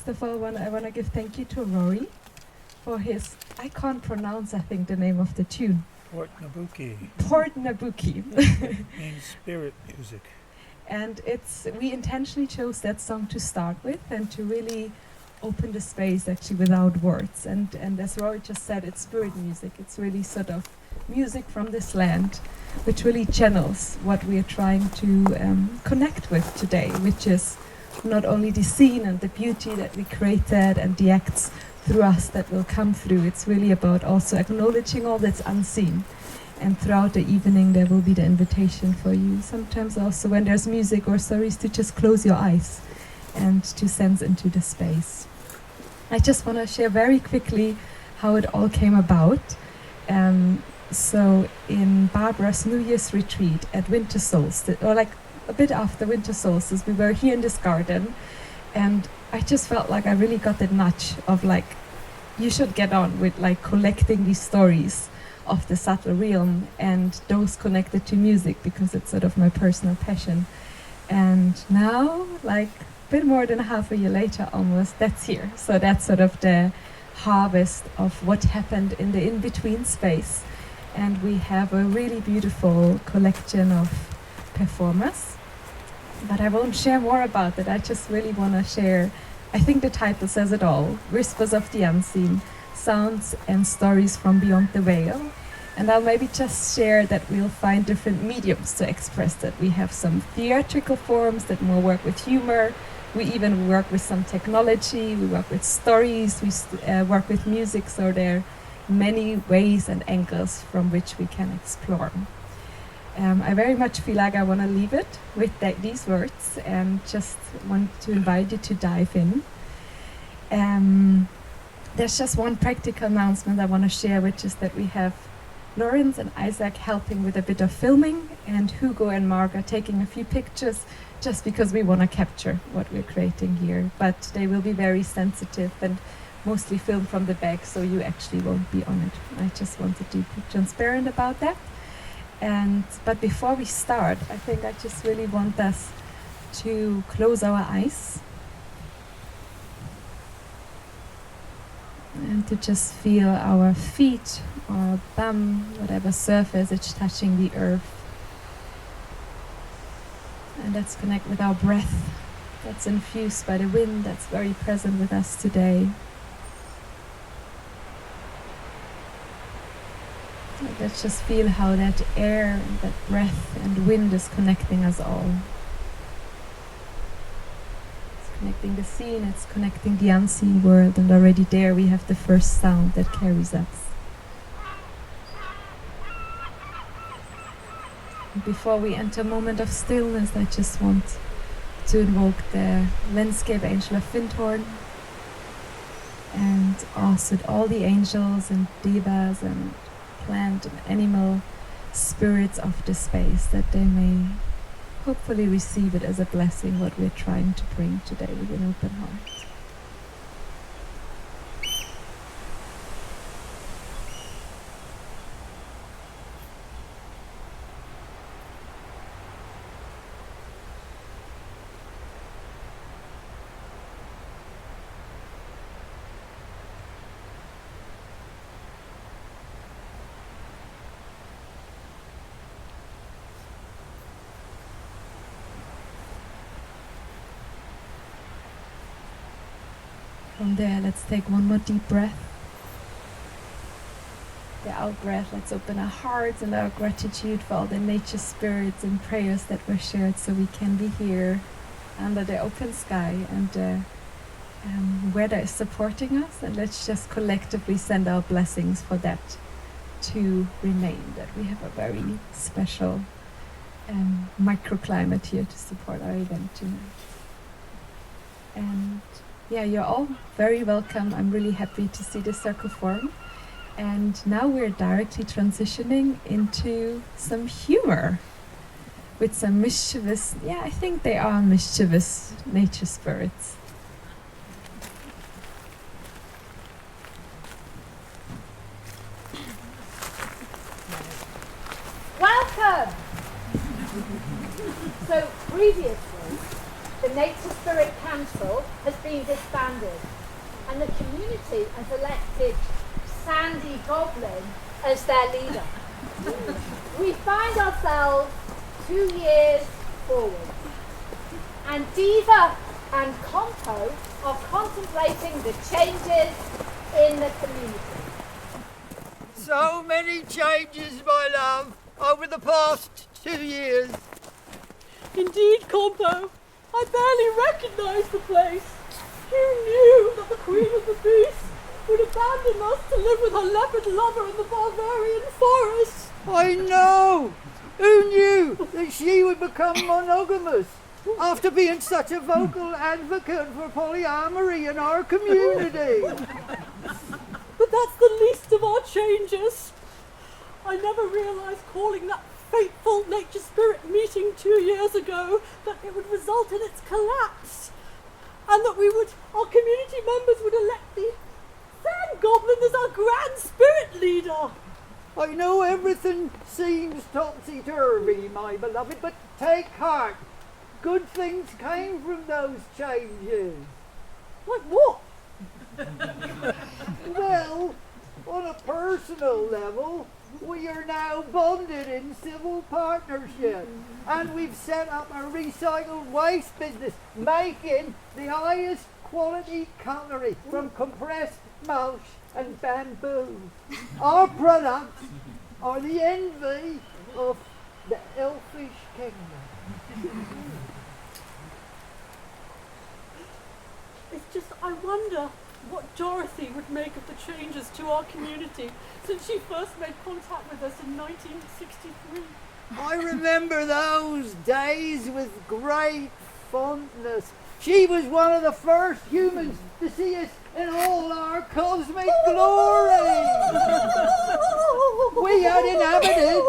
first of all, I want to give thank you to Rory for his, I can't pronounce, I think, the name of the tune. Port Nabuki. Port Nabuki. Means spirit music. And we intentionally chose that song to start with and to really open the space actually without words. And as Rory just said, it's spirit music. It's really sort of music from this land, which really channels what we are trying to connect with today, which is not only the scene and the beauty that we created and the acts through us that will come through. It's really about also acknowledging all that's unseen. And throughout the evening there will be the invitation for you. Sometimes also when there's music or stories to just close your eyes and to sense into the space. I just want to share very quickly how it all came about. So in Barbara's New Year's retreat at winter solstice, or like a bit after winter solstice, we were here in this garden, and I just felt like I really got that nudge of like, you should get on with like collecting these stories of the subtle realm and those connected to music, because it's sort of my personal passion. And now, like a bit more than half a year later almost, that's here. So that's sort of the harvest of what happened in the in-between space. And we have a really beautiful collection of performers. But I won't share more about it. I just really want to share, I think the title says it all, Whispers of the Unseen, Sounds and Stories from Beyond the Veil. And I'll maybe just share that we'll find different mediums to express that. We have some theatrical forms that more work with humor. We even work with some technology. We work with stories. We work with music. So there are many ways and angles from which we can explore. I very much feel like I want to leave it with these words and just want to invite you to dive in. There's just one practical announcement I want to share, which is that we have Lorenz and Isaac helping with a bit of filming, and Hugo and Mark are taking a few pictures just because we want to capture what we're creating here. But they will be very sensitive and mostly filmed from the back, so you actually won't be on it. I just wanted to be transparent about that. But before we start, I think I just really want us to close our eyes and to just feel our feet or bum, whatever surface it's touching the earth. And let's connect with our breath that's infused by the wind that's very present with us today. Let's just feel how that air and that breath and wind is connecting us all. It's connecting the seen, it's connecting the unseen world, and already there we have the first sound that carries us. And before we enter a moment of stillness, I just want to invoke the landscape angel of Findhorn, and also all the angels and devas and plant and animal spirits of the space, that they may hopefully receive it as a blessing, what we're trying to bring today with an open heart. From there, let's take one more deep breath. The out breath, let's open our hearts and our gratitude for all the nature spirits and prayers that were shared, so we can be here under the open sky, and the weather is supporting us. And let's just collectively send our blessings for that to remain, that we have a very special microclimate here to support our event tonight. And yeah, you're all very welcome. I'm really happy to see the circle form. And now we're directly transitioning into some humor with some mischievous, I think they are mischievous nature spirits. Welcome! So previously, the Nature Spirit Council has been disbanded, and the community has elected Sandy Goblin as their leader. We find ourselves 2 years forward, and Diva and Compo are contemplating the changes in the community. So many changes, my love, over the past 2 years. Indeed, Compo. I barely recognised the place. Who knew that the Queen of the Beasts would abandon us to live with her leopard lover in the barbarian forest? I know! Who knew that she would become monogamous after being such a vocal advocate for polyamory in our community? But that's the least of our changes. I never realised calling that fateful nature spirit meeting 2 years ago that it would result in its collapse, and that our community members would elect the Sand Goblin as our grand spirit leader. I know everything seems topsy-turvy, my beloved, but take heart. Good things came from those changes. Like what? Well, on a personal level, we are now bonded in civil partnership, and we've set up a recycled waste business, making the highest quality cutlery from compressed mulch and bamboo. Our products are the envy of the elfish kingdom. It's just, I wonder what Dorothy would make of the changes to our community since she first made contact with us in 1963. I remember those days with great fondness. She was one of the first humans to see us in all our cosmic glory. We had inhabited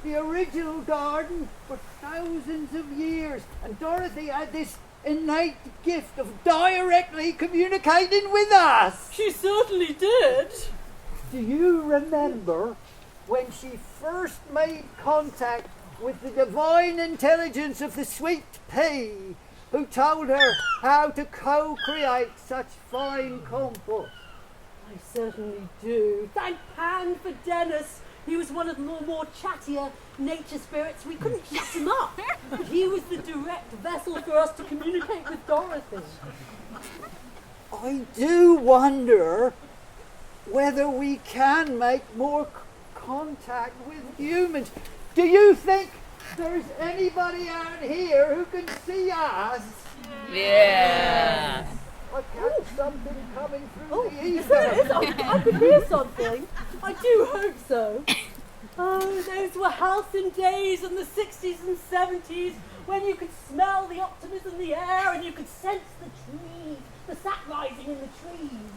the original garden for thousands of years, and Dorothy had this innate gift of directly communicating with us. She certainly did. Do you remember when she first made contact with the divine intelligence of the sweet pea, who told her how to co-create such fine compost? I certainly do. Thank Pan for Dennis. He was one of the more chattier nature spirits. We couldn't shut him up. He was the direct vessel for us to communicate with Dorothy. I do wonder whether we can make more contact with humans. Do you think there's anybody out here who can see us? Yeah. I catch something coming through the ether. There is. I could hear something. I do hope so. Oh, those were halcyon days in the 60s and 70s when you could smell the optimism in the air and you could sense the trees, the sap rising in the trees.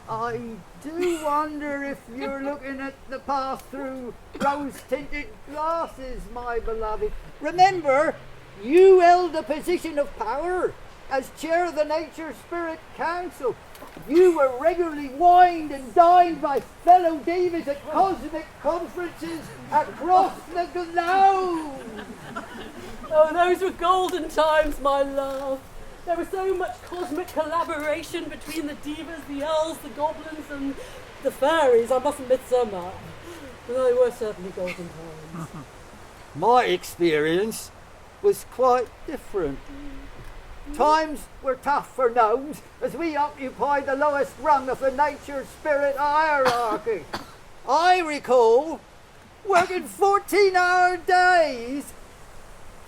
I do wonder if you're looking at the past through rose-tinted glasses, my beloved. Remember, you held a position of power as chair of the Nature Spirit Council. You were regularly wined and dined by fellow divas at cosmic conferences across the globe. Oh, those were golden times, my love. There was so much cosmic collaboration between the divas, the elves, the goblins, and the fairies. I must admit so much. But they were certainly golden times. My experience was quite different. Times were tough for gnomes as we occupied the lowest rung of the nature spirit hierarchy. I recall working 14-hour days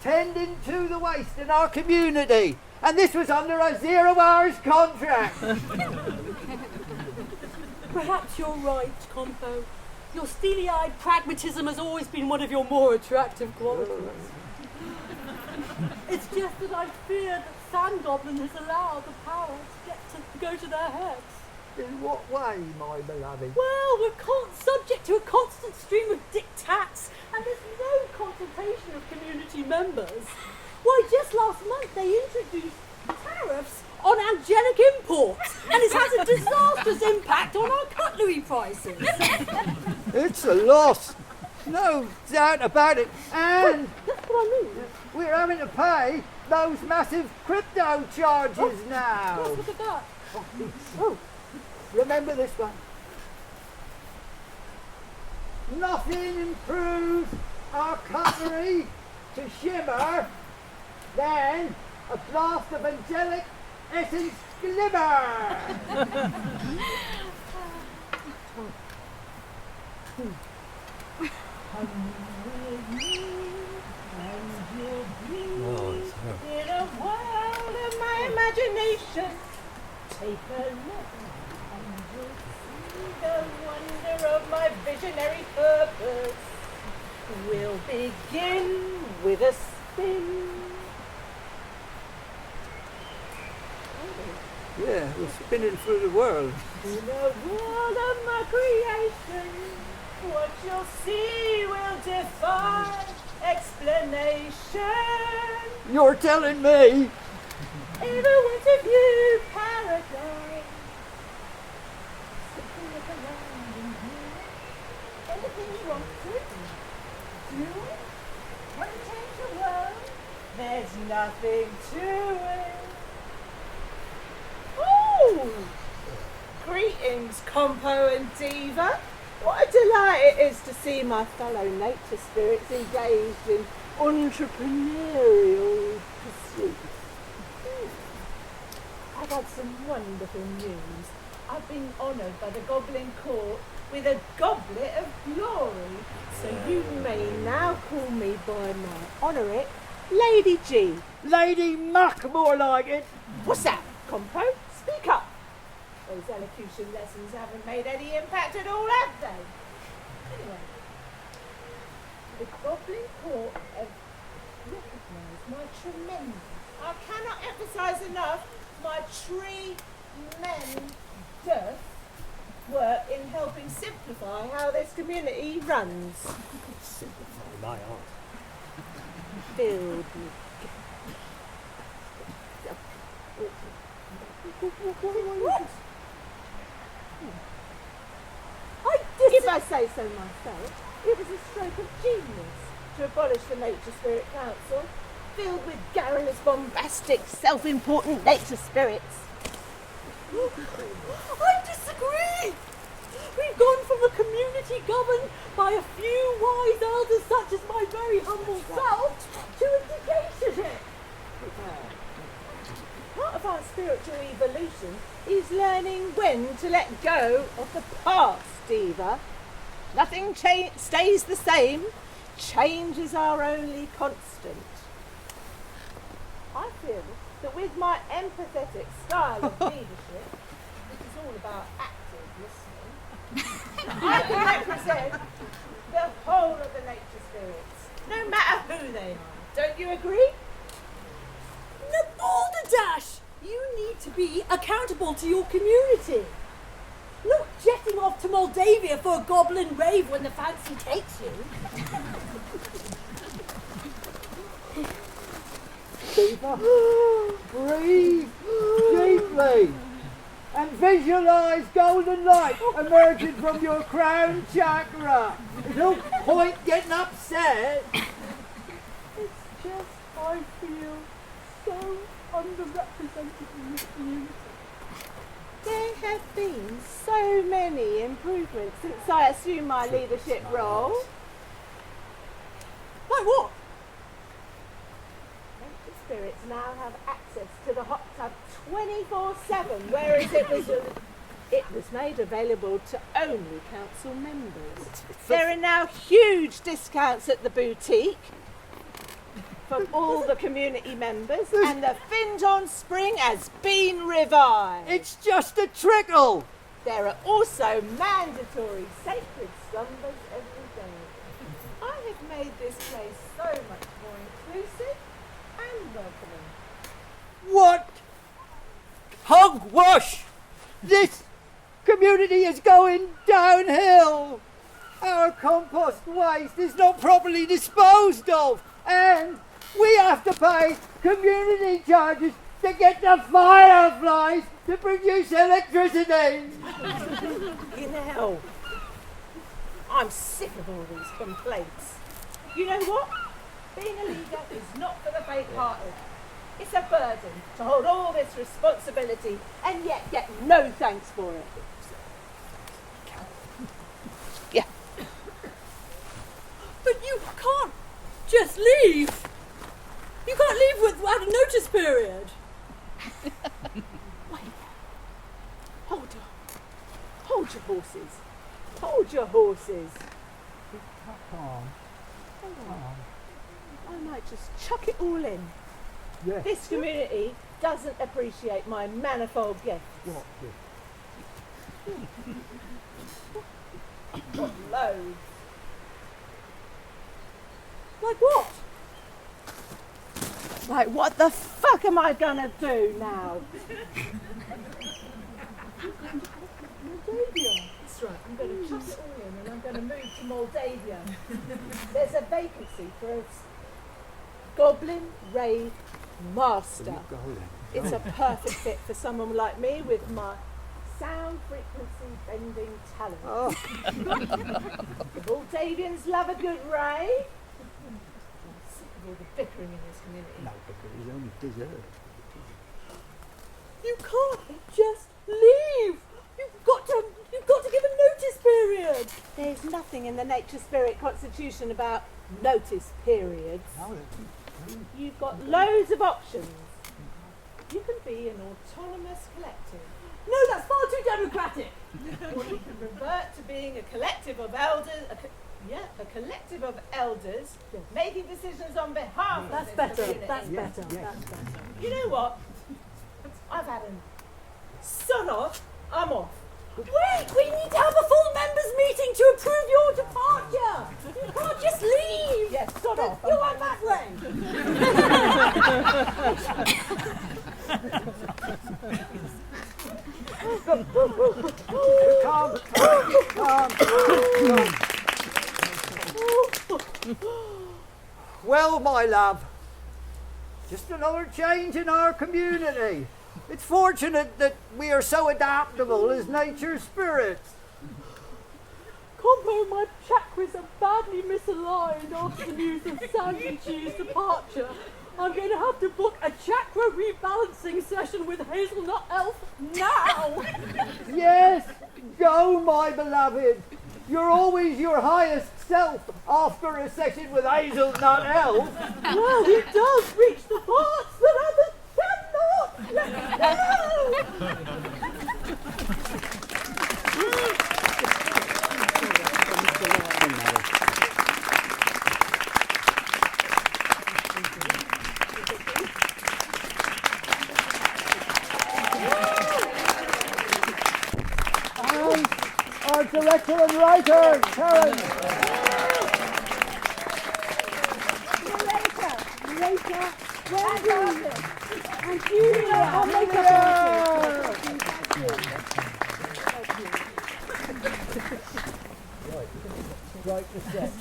tending to the waste in our community, and this was under a 0 hours contract. Perhaps you're right, Compo. Your steely-eyed pragmatism has always been one of your more attractive qualities. It's just that I fear that Sand Goblin has allowed the power to go to their heads. In what way, my beloved? Well, we're subject to a constant stream of diktats, and there's no consultation of community members. Why, just last month they introduced tariffs on angelic imports, and it's had a disastrous impact on our cutlery prices. It's a loss, no doubt about it. And That's what I mean. we're having to pay those massive crypto charges now. Yes, look at that. Oh, remember this one. Nothing improves our cutlery to shimmer than a blast of angelic essence glimmer. In a world of my imagination, take a look and you'll see the wonder of my visionary purpose. We'll begin with a spin. Yeah, we're spinning through the world. In a world of my creation, what you'll see will defy explanation. You're telling me? In a winter view paradise, simply look around and do anything you want to. Do it. Want to change the world? There's nothing to it. Ooh! Greetings, Compo and Diva. What a delight it is to see my fellow nature spirits engaged in entrepreneurial pursuits. I've had some wonderful news. I've been honoured by the Goblin Court with a goblet of glory. So you may now call me by my honorific Lady G. Lady Muck, more like it. What's that, Compo? Speak up. Those elocution lessons haven't made any impact at all, have they? Anyway, the Goblin Court have recognised my tremendous, I cannot emphasise enough, my tremendous work in helping simplify how this community runs. Simplify my art. Filled with if I say so myself, it was a stroke of genius to abolish the Nature Spirit Council, filled with garrulous, bombastic, self-important nature spirits. I disagree! We've gone from a community governed by a few wise elders such as my very humble self to a dictatorship. Part of our spiritual evolution is learning when to let go of the past, Diva. Nothing stays the same. Change is our only constant. I feel that with my empathetic style of leadership, which is all about active listening, I can represent the whole of the nature spirits, no matter who they are. Don't you agree? Balderdash! You need to be accountable to your community. Not jetting off to Moldavia for a goblin rave when the fancy takes you. Diva, breathe deeply and visualise golden light emerging from your crown chakra. There's no point getting upset. It's just I feel so underrepresented in this community. There have been so many improvements since I assumed my leadership role. Like what? Nature spirits now have access to the hot tub 24/7, whereas it was made available to only council members. There are now huge discounts at the boutique for all the community members, and the Findhorn spring has been revived. It's just a trickle. There are also mandatory sacred slumbers every day. I have made this place so much more inclusive and welcoming. What? Hogwash! This community is going downhill. Our compost waste is not properly disposed of, and we have to pay community charges to get the fireflies to produce electricity. You know, I'm sick of all these complaints. You know what? Being a leader is not for the faint-hearted. It's a burden to hold all this responsibility and yet get no thanks for it. Yeah. But you can't just leave. You can't leave without a notice period. Wait. Hold your horses. Hold your horses. Calm. I might just chuck it all in. Yes. This community doesn't appreciate my manifold gifts. What gift? Got loads. Like what? Like, what the fuck am I gonna do now? Moldavia. That's right, I'm gonna chuck it all in and I'm gonna move to Moldavia. There's a vacancy for a goblin raid master. It's a perfect fit for someone like me with my sound frequency bending talent. Oh. The Moldavians love a good raid. I'm sick of all the bickering in this community. No, because it's only dessert. You can't just leave. You've got to give a notice period. There's nothing in the Nature Spirit Constitution about notice periods. You've got loads of options. You can be an autonomous collective. No, that's far too democratic. Or you can revert to being a collective of elders. A collective of elders making decisions on behalf of That's this better. community. That's Yes, better. yes. That's better. You know what? I've had enough. Son off. I'm off. Wait, we need to have a full members meeting to approve your departure. You can't just leave. Yes, son off. You went that way. Calm. Well, my love, just another change in our community. It's fortunate that we are so adaptable as nature spirits. Combo, my chakras are badly misaligned after the news of Sandy G's departure. I'm going to have to book a chakra rebalancing session with Hazelnut Elf now. Yes, go, my beloved. You're always your highest self after a session with Hazelnut Elf. Well, he does reach the parts that others cannot. And our director and writer, Karin. Later. And Julia, our makeup Right to set.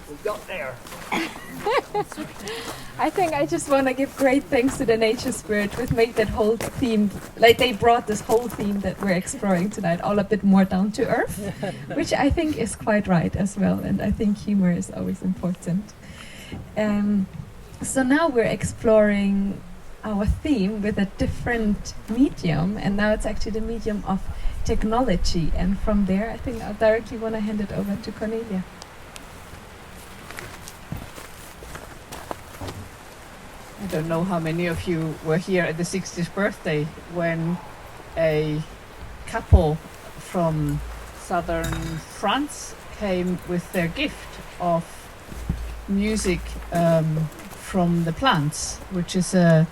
We got there. I think I just want to give great thanks to the Nature Spirit who made that whole theme, like they brought this whole theme that we're exploring tonight all a bit more down to earth, which I think is quite right as well, and I think humor is always important. So now we're exploring our theme with a different medium, and now it's actually the medium of technology, and from there I think I'll directly want to hand it over to Cornelia. I don't know how many of you were here at the 60th birthday when a couple from southern France came with their gift of music from the plants, which is a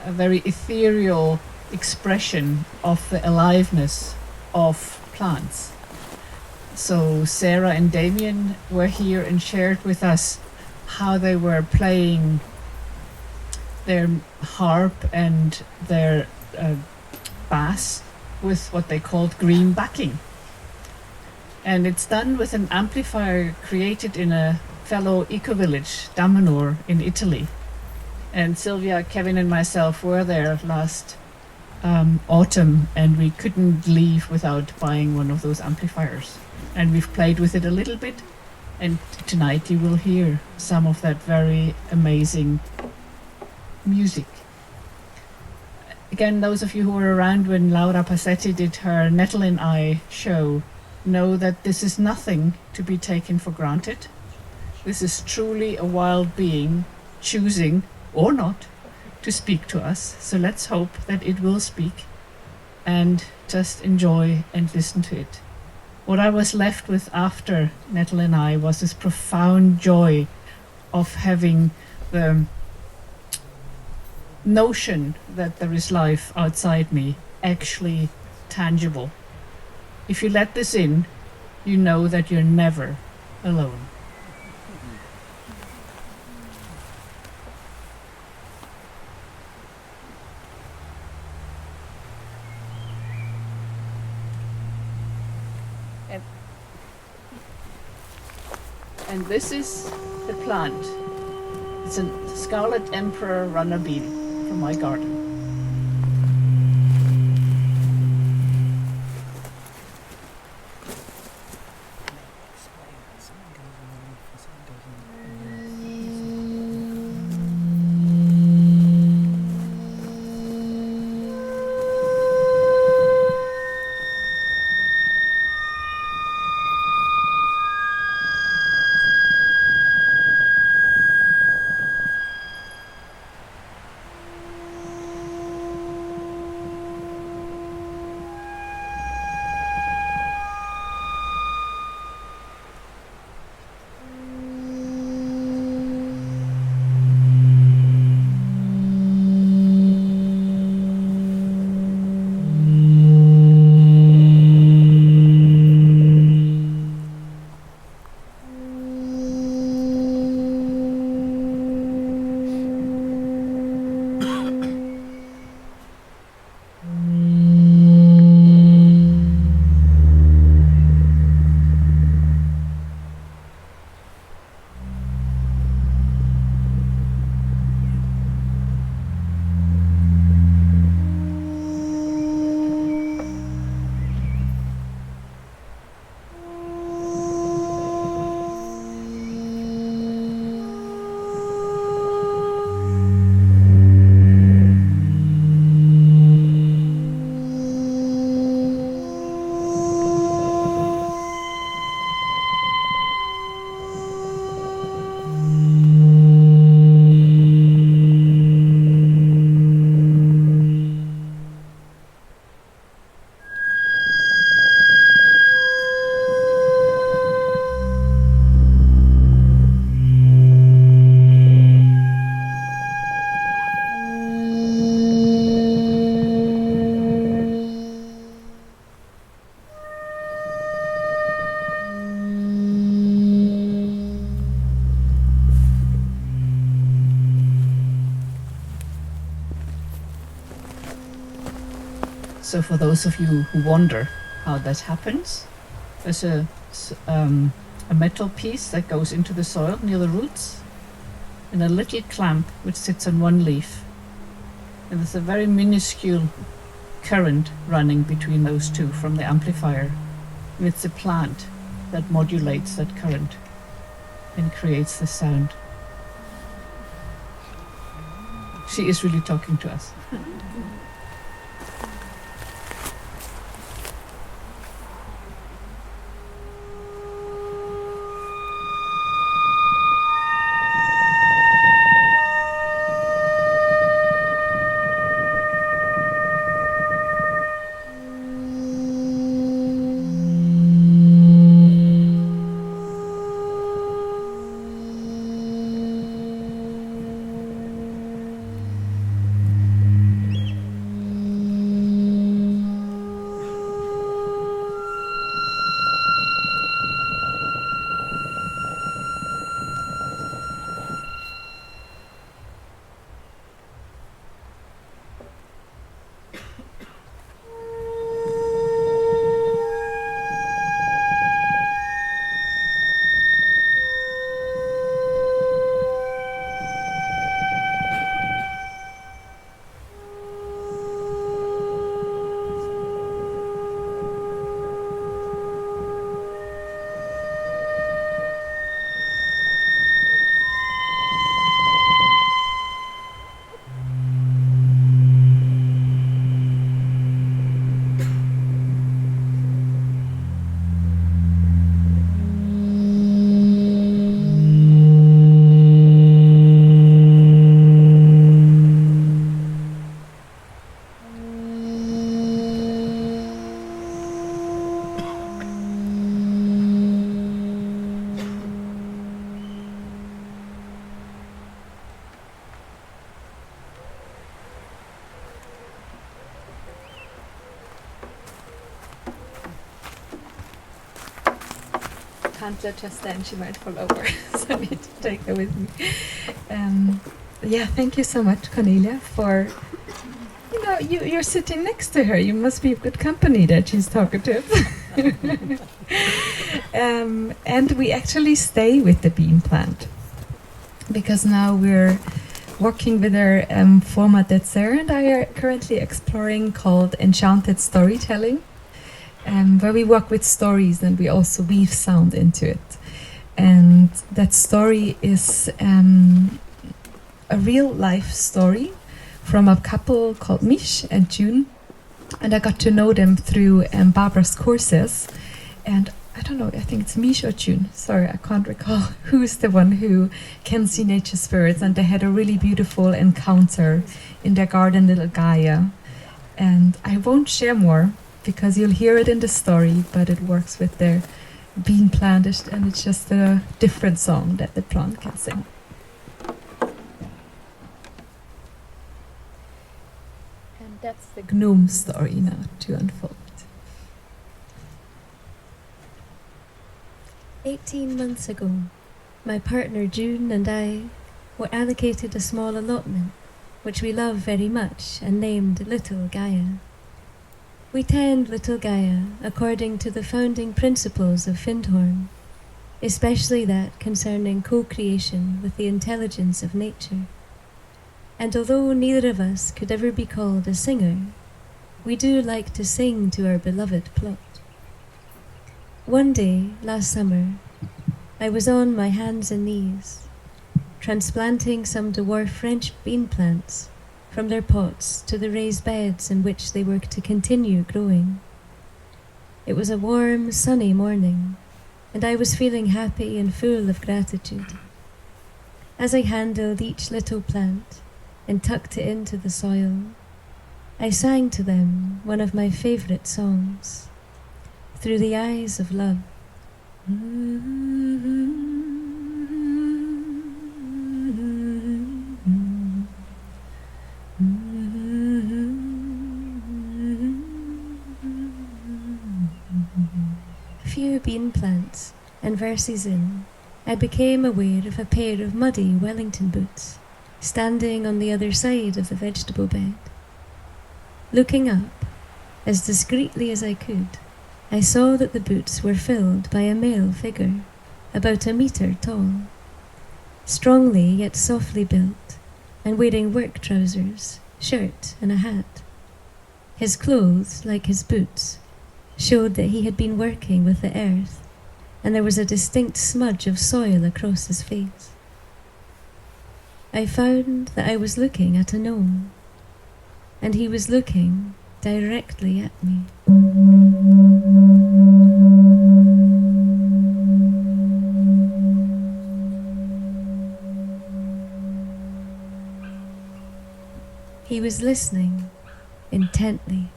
very ethereal expression of the aliveness of plants. So Sara and Damien were here and shared with us how they were playing their harp and their bass with what they called green backing. And it's done with an amplifier created in a fellow eco-village, Damanur, in Italy. And Sylvia, Kevin and myself were there last autumn, and we couldn't leave without buying one of those amplifiers. And we've played with it a little bit, and tonight you will hear some of that very amazing music. Again, those of you who were around when Laura Passetti did her Nettle and I show know that this is nothing to be taken for granted. This is truly a wild being choosing, or not, to speak to us. So let's hope that it will speak, and just enjoy and listen to it. What I was left with after Nettle and I was this profound joy of having the notion that there is life outside me actually tangible. If you let this in, you know that you're never alone. And this is the plant. It's a Scarlet Emperor runner bean from my garden. So for those of you who wonder how that happens, there's a metal piece that goes into the soil near the roots, and a little clamp which sits on one leaf. And there's a very minuscule current running between those two from the amplifier. And it's a plant that modulates that current and creates the sound. She is really talking to us. Panther just then, she might fall over, so I need to take her with me. Yeah, thank you so much, Cornelia, for, you're sitting next to her. You must be good company that she's talkative. And we actually stay with the bean plant, because now we're working with our format that Sara and I are currently exploring called Enchanted Storytelling, where we work with stories and we also weave sound into it. And that story is a real life story from a couple called Mish and June. And I got to know them through Barbara's courses. And I don't know, I think it's Mish or June. Sorry, I can't recall who is the one who can see nature spirits. And they had a really beautiful encounter in their garden, Little Gaia. And I won't share more because you'll hear it in the story, but it works with their bean plant, and it's just a different song that the plant can sing. And that's the gnome story now to unfold. 18 months ago, my partner June and I were allocated a small allotment, which we love very much and named Little Gaia. We tend Little Gaia according to the founding principles of Findhorn, especially that concerning co-creation with the intelligence of nature. And although neither of us could ever be called a singer, we do like to sing to our beloved plot. One day, last summer, I was on my hands and knees, transplanting some dwarf French bean plants from their pots to the raised beds in which they were to continue growing. It was a warm, sunny morning, and I was feeling happy and full of gratitude. As I handled each little plant and tucked it into the soil, I sang to them one of my favorite songs, Through the Eyes of Love. A few bean plants and verses in, I became aware of a pair of muddy Wellington boots standing on the other side of the vegetable bed. Looking up, as discreetly as I could, I saw that the boots were filled by a male figure, about a metre tall, strongly yet softly built, and wearing work trousers, shirt and a hat. His clothes, like his boots, showed that he had been working with the earth, and there was a distinct smudge of soil across his face. I found that I was looking at a gnome, and he was looking directly at me. He was listening intently.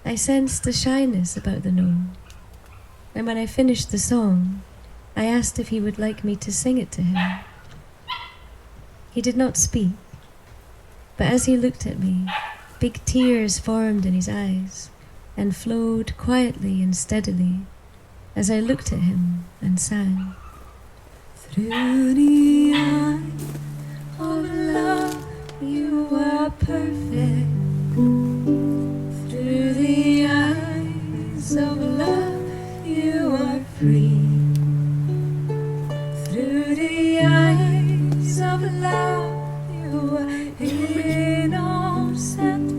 I sensed a shyness about the gnome, and when I finished the song, I asked if he would like me to sing it to him. He did not speak, but as he looked at me, big tears formed in his eyes and flowed quietly and steadily as I looked at him and sang. Through the eye of love, you are perfect. Through the eyes of love, you are free. Through the eyes of love, you are innocent.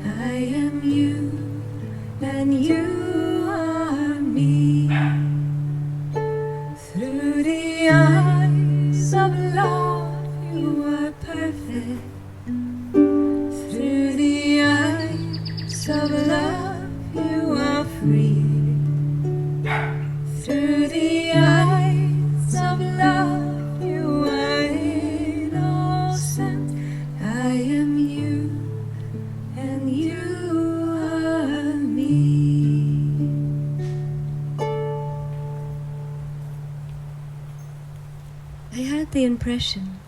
I am you, and you are me. Through the eyes of love, you are perfect. Through the eyes of love, you are free. Through the eyes of love, you are innocent. I am you, and you are me. I had the impression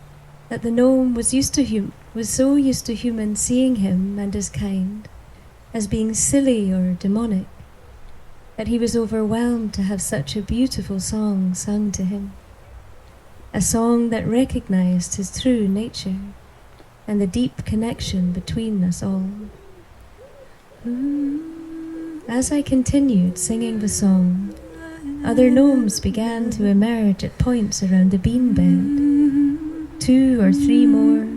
that the gnome was so used to humans seeing him and his kind as being silly or demonic, that he was overwhelmed to have such a beautiful song sung to him. A song that recognized his true nature and the deep connection between us all. As I continued singing the song, other gnomes began to emerge at points around the bean bed. 2 or 3 more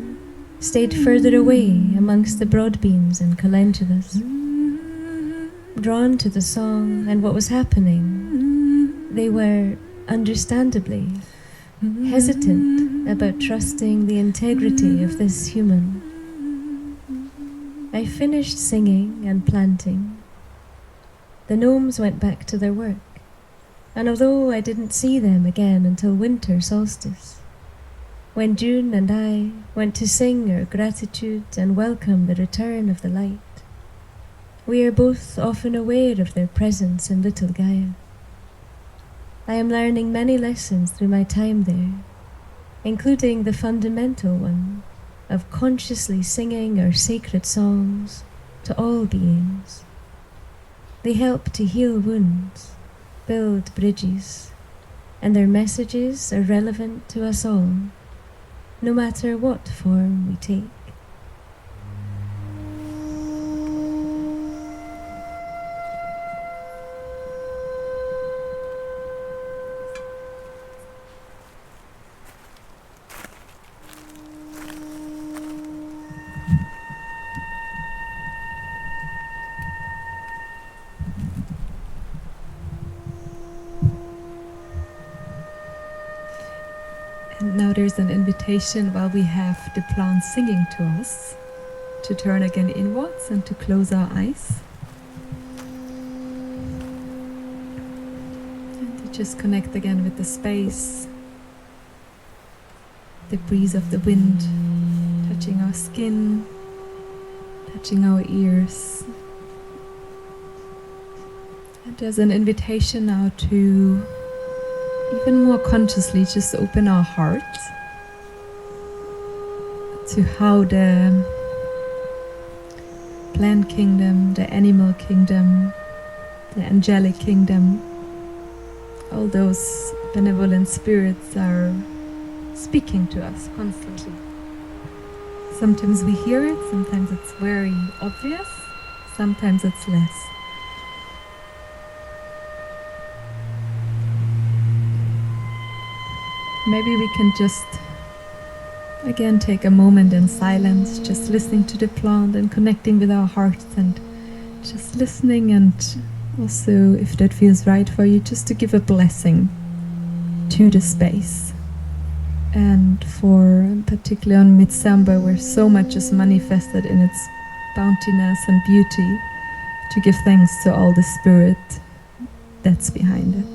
stayed further away amongst the broad beans and calendulas. Drawn to the song and what was happening, they were, understandably, hesitant about trusting the integrity of this human. I finished singing and planting. The gnomes went back to their work, and although I didn't see them again until winter solstice, when June and I went to sing our gratitude and welcome the return of the light, we are both often aware of their presence in Little Gaia. I am learning many lessons through my time there, including the fundamental one of consciously singing our sacred songs to all beings. They help to heal wounds, build bridges, and their messages are relevant to us all, no matter what form we take. And now there's an invitation while we have the plants singing to us to turn again inwards and to close our eyes. And to just connect again with the space, the breeze of the wind touching our skin, touching our ears. And there's an invitation now to even more consciously just open our heart to how the plant kingdom, the animal kingdom, the angelic kingdom, all those benevolent spirits are speaking to us constantly. Sometimes we hear it, sometimes it's very obvious, sometimes it's less. Maybe we can just again take a moment in silence, just listening to the plant and connecting with our hearts, and just listening, and also, if that feels right for you, just to give a blessing to the space. And for particularly on Midsummer, where so much is manifested in its bountiness and beauty, to give thanks to all the spirit that's behind it.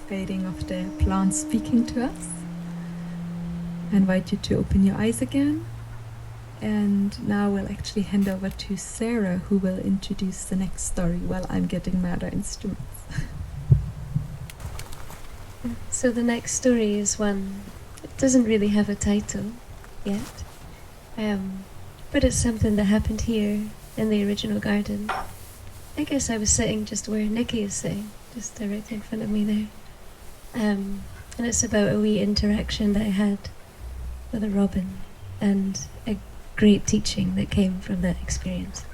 Fading of the plant speaking to us. I invite you to open your eyes again, and now we'll actually hand over to Sara, who will introduce the next story while I'm getting my other instruments. So the next story is one, it doesn't really have a title yet, but it's something that happened here in the original garden. I guess I was sitting just where Nikki is sitting, just directly in front of me there. And it's about a wee interaction that I had with a robin and a great teaching that came from that experience.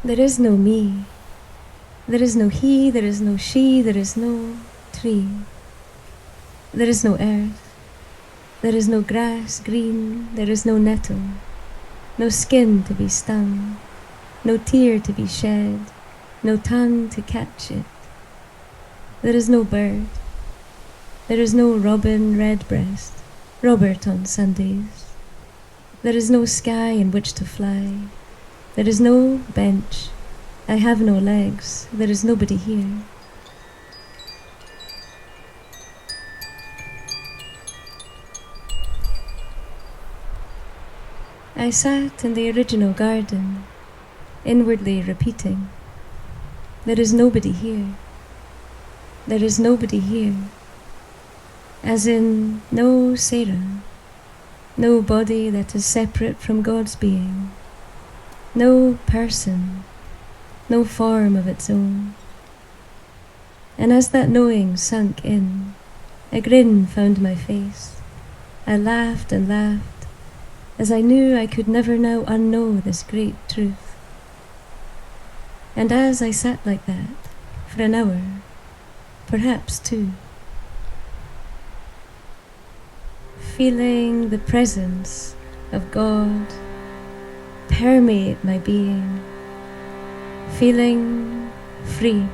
There is no me. There is no he, there is no she, there is no tree. There is no earth. There is no grass green, there is no nettle. No skin to be stung, no tear to be shed, no tongue to catch it. There is no bird. There is no robin redbreast, Robert on Sundays. There is no sky in which to fly. There is no bench. I have no legs. There is nobody here. I sat in the original garden, inwardly repeating, there is nobody here. There is nobody here. As in, no Sara, no body that is separate from God's being, no person, no form of its own. And as that knowing sunk in, a grin found my face. I laughed and laughed, as I knew I could never now unknow this great truth. And as I sat like that, for an hour, perhaps two, feeling the presence of God permeate my being, feeling free.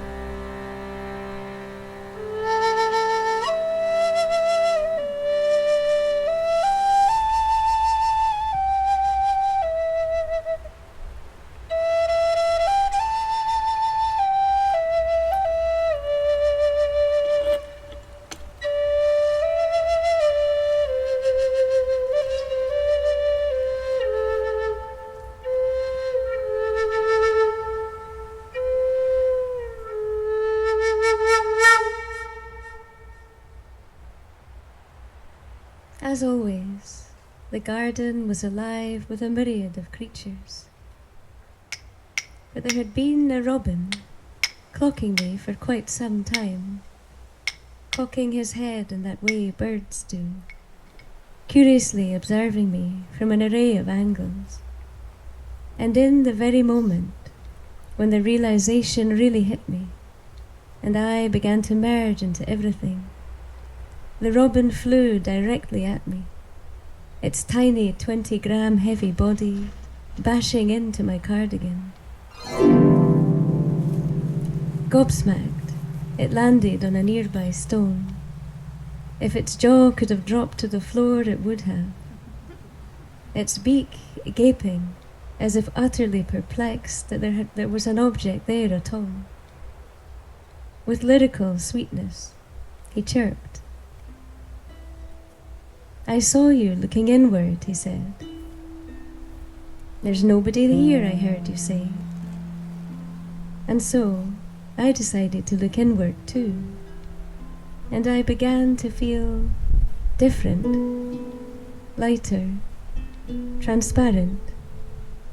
As always, the garden was alive with a myriad of creatures. But there had been a robin clocking me for quite some time, cocking his head in that way birds do, curiously observing me from an array of angles. And in the very moment when the realization really hit me, and I began to merge into everything, the robin flew directly at me, its tiny 20-gram heavy body bashing into my cardigan. Gobsmacked, it landed on a nearby stone. If its jaw could have dropped to the floor, it would have. Its beak gaping, as if utterly perplexed that there was an object there at all. With lyrical sweetness, he chirped. "I saw you looking inward," he said. "There's nobody here," I heard you say. And so I decided to look inward too. And I began to feel different, lighter, transparent,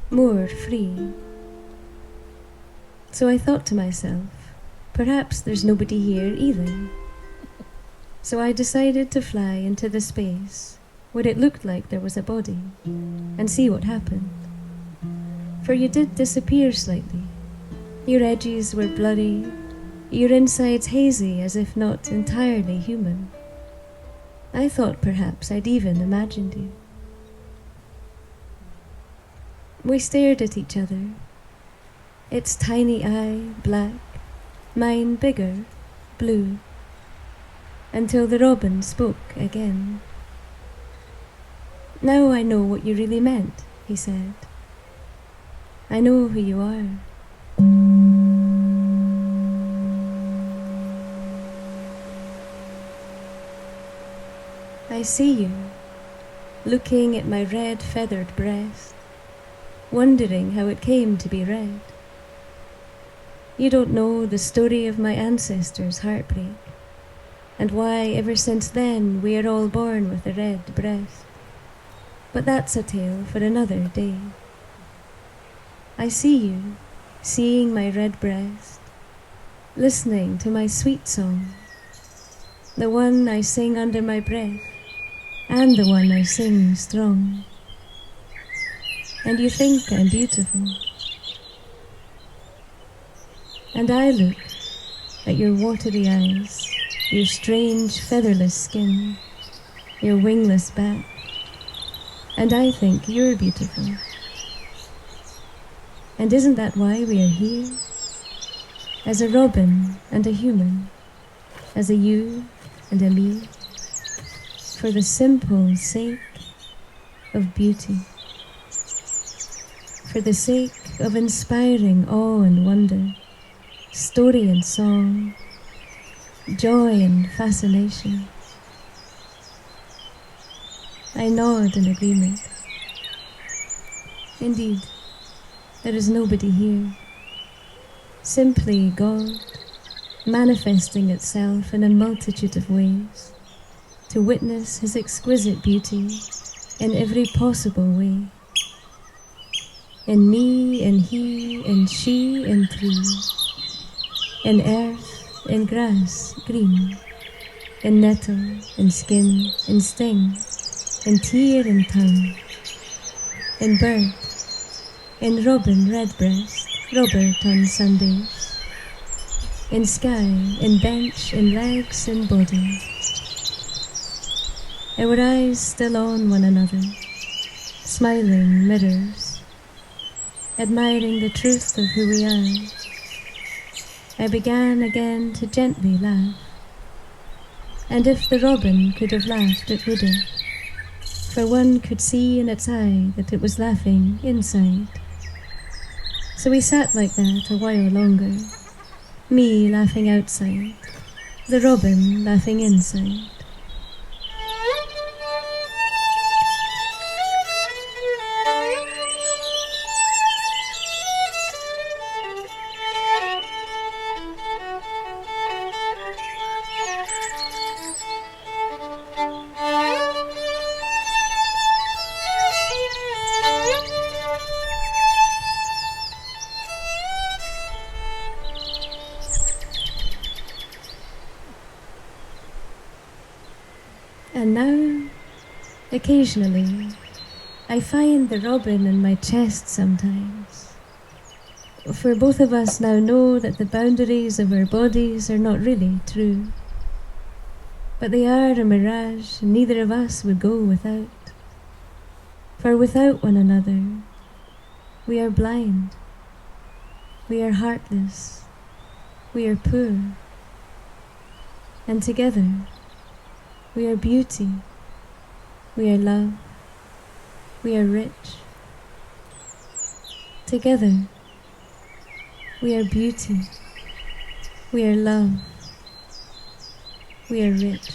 more free. So I thought to myself, perhaps there's nobody here either. So I decided to fly into the space where it looked like there was a body and see what happened. For you did disappear slightly. Your edges were blurry, your insides hazy as if not entirely human. I thought perhaps I'd even imagined you. We stared at each other, its tiny eye black, mine bigger, blue, until the robin spoke again. "Now I know what you really meant," he said. "I know who you are." I see you, looking at my red feathered breast, wondering how it came to be red. You don't know the story of my ancestors' heartbreak, and why ever since then we are all born with a red breast. But that's a tale for another day. I see you, seeing my red breast, listening to my sweet song, the one I sing under my breath, and the one I sing strong. And you think I'm beautiful. And I look at your watery eyes, your strange featherless skin, your wingless back, and I think you're beautiful. And isn't that why we are here? As a robin and a human, as a you and a me, for the simple sake of beauty, for the sake of inspiring awe and wonder, story and song, joy and fascination. I nod in agreement. Indeed, there is nobody here. Simply God, manifesting itself in a multitude of ways, to witness his exquisite beauty in every possible way. In me, in he, in she, in tree, in earth, in grass, green, in nettle, in skin, in sting, in tear and tongue, in bird, in robin redbreast, Robert on Sundays, in sky, in bench, in legs, in body. Our eyes still on one another, smiling mirrors, admiring the truth of who we are. I began again to gently laugh, and if the robin could have laughed, it would have, for one could see in its eye that it was laughing inside. So we sat like that a while longer, me laughing outside, the robin laughing inside. And now, occasionally, I find the robin in my chest sometimes. For both of us now know that the boundaries of our bodies are not really true. But they are a mirage neither of us would go without. For without one another, we are blind, we are heartless, we are poor. And together, we are beauty, we are love, we are rich. Together, we are beauty, we are love, we are rich.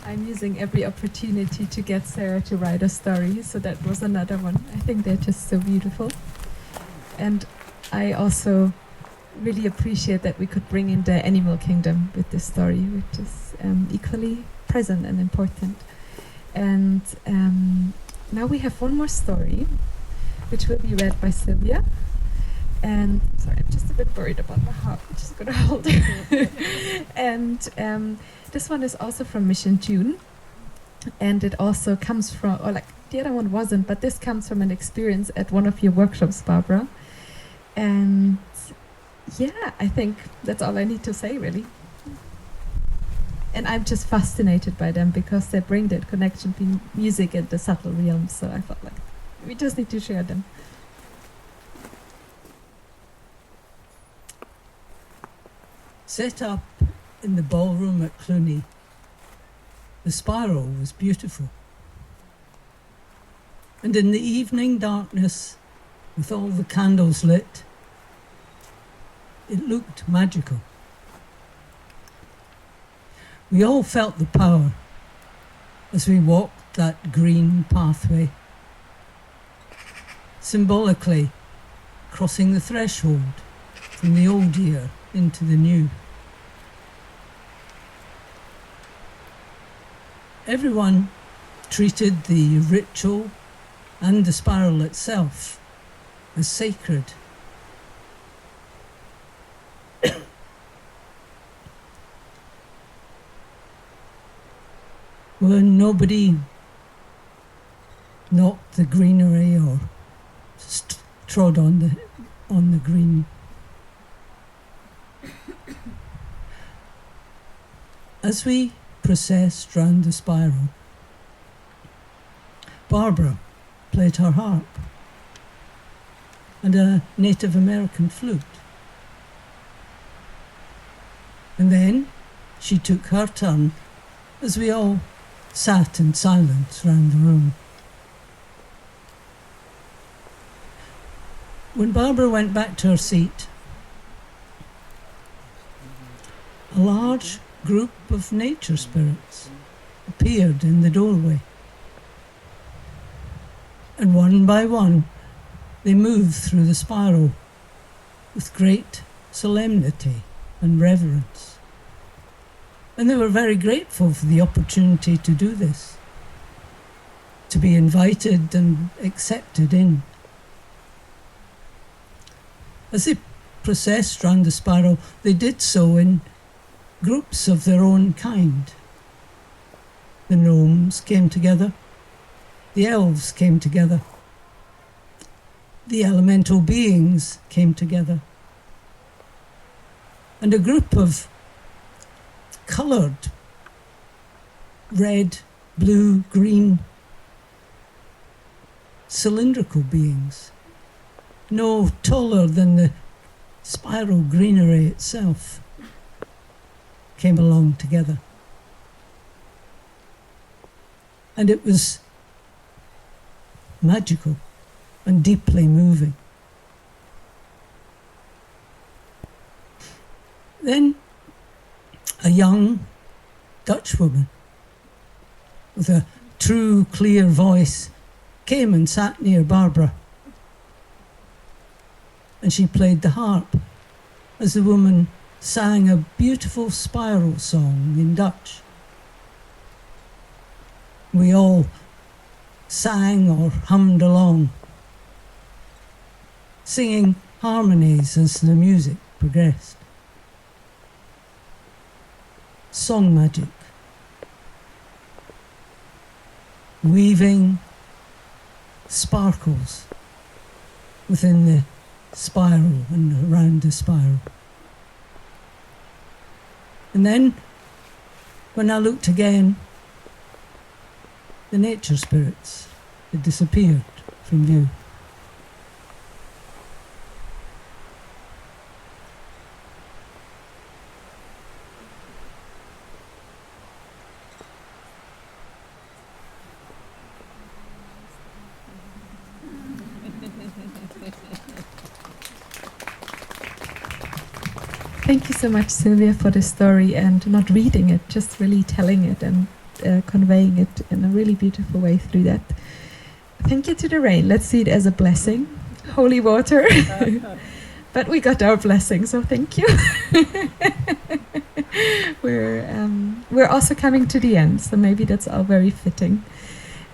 I'm using every opportunity to get Sara to write a story, so that was another one. I think they're just so beautiful. And I also really appreciate that we could bring in the animal kingdom with this story, which is equally present and important. And now we have one more story, which will be read by Sylvia. And sorry, I'm just a bit worried about my heart. I'm just gonna hold it. And this one is also from Mission June, and it also comes from, or like the other one wasn't, but this comes from an experience at one of your workshops, Barbara. And yeah, I think that's all I need to say, really. And I'm just fascinated by them because they bring that connection between music and the subtle realms. So I felt like We just need to share them. Set up in the ballroom at Cluny, the spiral was beautiful. And in the evening darkness, with all the candles lit, it looked magical. We all felt the power as we walked that green pathway, symbolically crossing the threshold from the old year into the new. Everyone treated the ritual and the spiral itself as sacred. When nobody knocked the greenery or trod on the green. As we processed round the spiral, Barbara played her harp and a Native American flute. And then she took her turn as we all sat in silence round the room. When Barbara went back to her seat, a large group of nature spirits appeared in the doorway. And one by one, they moved through the spiral with great solemnity and reverence. And they were very grateful for the opportunity to do this, to be invited and accepted in. As they processed round the spiral, they did so in groups of their own kind. The gnomes came together, the elves came together, the elemental beings came together, and a group of coloured red, blue, green, cylindrical beings, no taller than the spiral greenery itself, came along together. And it was magical and deeply moving. Then a young Dutch woman with a true, clear voice came and sat near Barbara. And she played the harp as the woman sang a beautiful spiral song in Dutch. We all sang or hummed along, singing harmonies as the music progressed. Song magic, weaving sparkles within the spiral and around the spiral. And then, when I looked again, the nature spirits had disappeared from view. Thank you so much, Sylvia, for the story and not reading it, just really telling it and conveying it in a really beautiful way through that. Thank you to the rain. Let's see it as a blessing, holy water. But we got our blessing, so thank you. We're also coming to the end, so maybe that's all very fitting.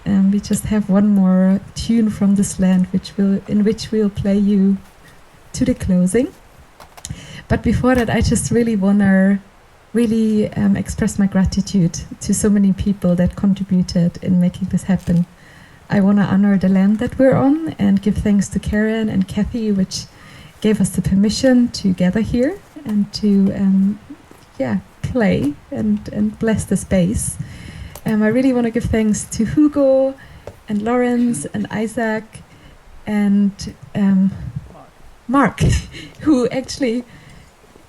We just have one more tune from this land, in which we'll play you to the closing. But before that, I just really want to express my gratitude to so many people that contributed in making this happen. I want to honor the land that we're on and give thanks to Karin and Kathy, which gave us the permission to gather here and to play and bless the space. I really want to give thanks to Hugo and Lorenz and Isaac and Mark, who actually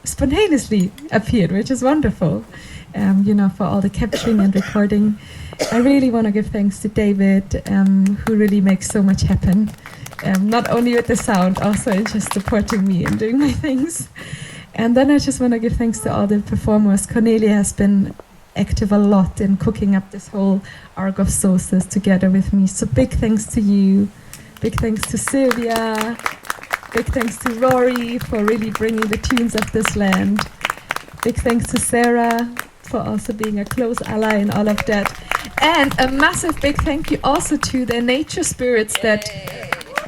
spontaneously appeared, which is wonderful, for all the capturing and recording. I really want to give thanks to David, who really makes so much happen, not only with the sound, also in just supporting me and doing my things. And then I just want to give thanks to all the performers. Cornelia has been active a lot in cooking up this whole Arc of Solstice together with me. So big thanks to you. Big thanks to Sylvia. Big thanks to Rory for really bringing the tunes of this land. Big thanks to Sara for also being a close ally in all of that. And a massive big thank you also to the nature spirits that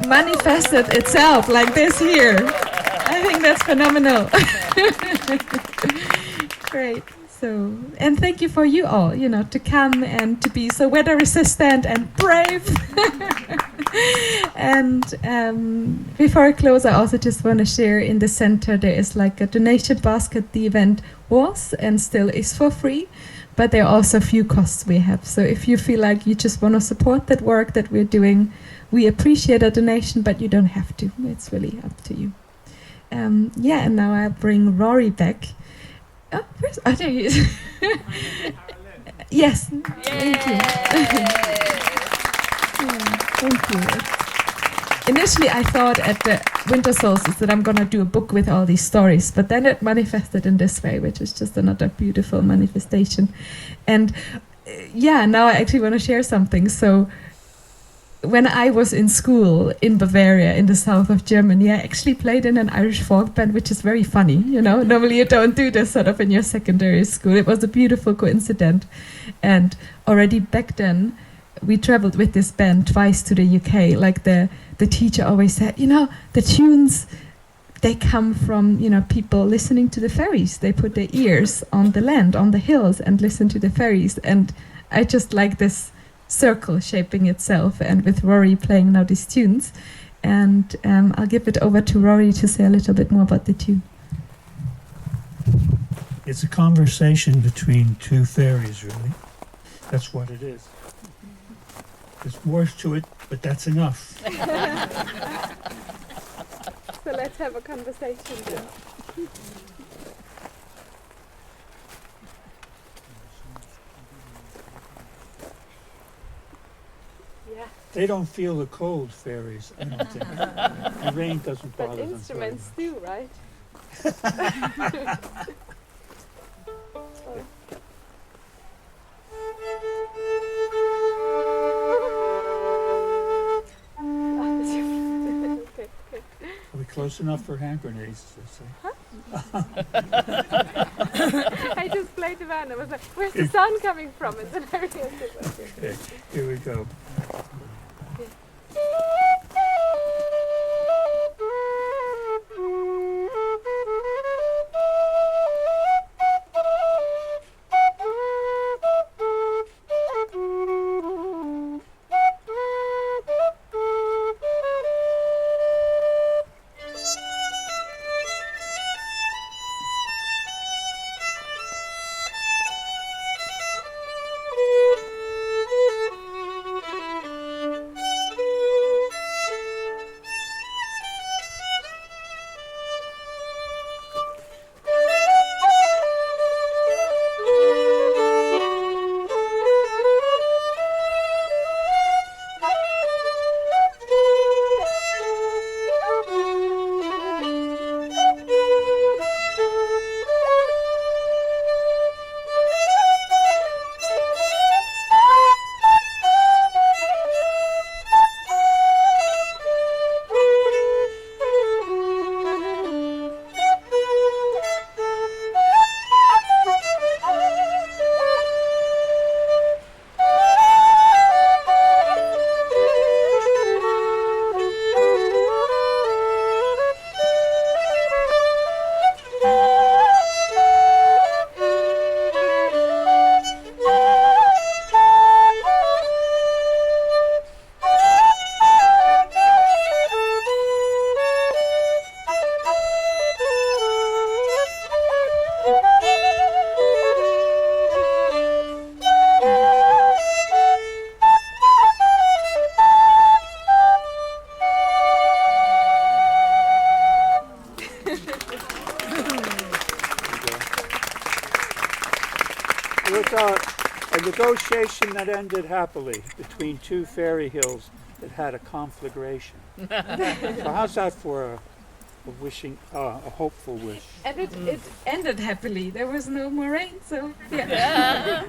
manifested itself like this here. I think that's phenomenal. Great. So, and thank you for you all, to come and to be so weather resistant and brave. And before I close, I also just want to share in the center there is like a donation basket. The event was and still is for free, but there are also a few costs we have. So if you feel like you just want to support that work that we're doing, we appreciate a donation, but you don't have to. It's really up to you. And now I bring Rory back. Oh, there he is. Yes. Thank you. Thank you. Initially, I thought at the winter solstice that I'm going to do a book with all these stories, but then it manifested in this way, which is just another beautiful manifestation. And now I actually want to share something. So when I was in school in Bavaria, in the south of Germany, I actually played in an Irish folk band, which is very funny, Normally you don't do this sort of in your secondary school. It was a beautiful coincidence. And already back then, we traveled with this band twice to the UK. Like the teacher always said, the tunes, they come from, people listening to the ferries. They put their ears on the land, on the hills, and listen to the ferries. And I just like this circle shaping itself, and with Rory playing now these tunes. And I'll give it over to Rory to say a little bit more about the tune. It's a conversation between two fairies, really. That's what it is. There's more to it, but that's enough. So let's have a conversation then. They don't feel the cold, fairies, I don't think. The rain doesn't bother them. But instruments do, right? Are we close enough for hand grenades, as they say? I just played the band. I was like, where's the sun coming from? And then I realized it was here. Okay, here we go. It was a negotiation that ended happily between two fairy hills that had a conflagration. So how's that for a wishing, a hopeful wish? And it ended happily. There was no more rain, so yeah.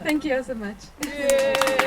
Thank you so much. Yay.